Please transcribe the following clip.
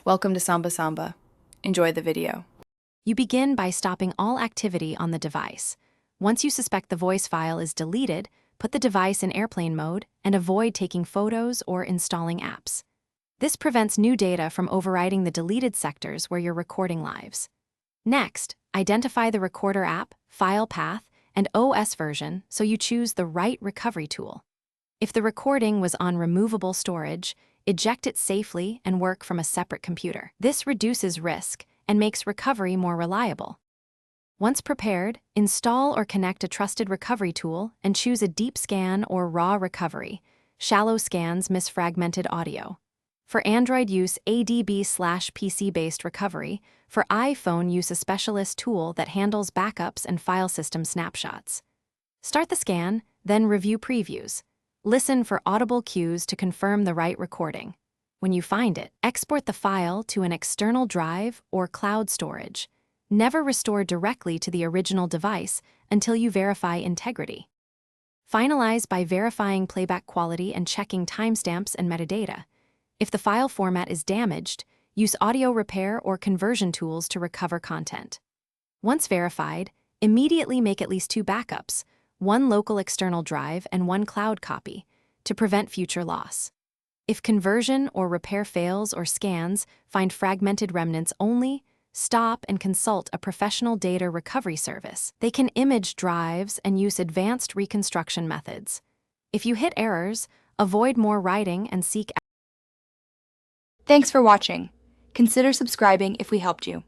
Welcome to Samba Samba. Enjoy the video. You begin by stopping all activity on the device. Once you suspect the voice file is deleted, put the device in airplane mode and avoid taking photos or installing apps. This prevents new data from overriding the deleted sectors where you're recording lives. Next, identify the recorder app, file path, and OS version so you choose the right recovery tool. If the recording was on removable storage, eject it safely and work from a separate computer. This reduces risk and makes recovery more reliable. Once prepared, install or connect a trusted recovery tool and choose a deep scan or raw recovery. Shallow scans miss fragmented audio. For Android, use ADB/PC-based recovery. For iPhone, use a specialist tool that handles backups and file system snapshots. Start the scan, then review previews. Listen for audible cues to confirm the right recording. When you find it, export the file to an external drive or cloud storage. Never restore directly to the original device until you verify integrity. Finalize by verifying playback quality and checking timestamps and metadata. If the file format is damaged, use audio repair or conversion tools to recover content. Once verified, immediately make at least 2 backups, one local external drive and one cloud copy, to prevent future loss. If conversion or repair fails or scans find fragmented remnants only, stop and consult a professional data recovery service. They can image drives and use advanced reconstruction methods. If you hit errors, avoid more writing and seek. Thanks for watching. Consider subscribing if we helped you.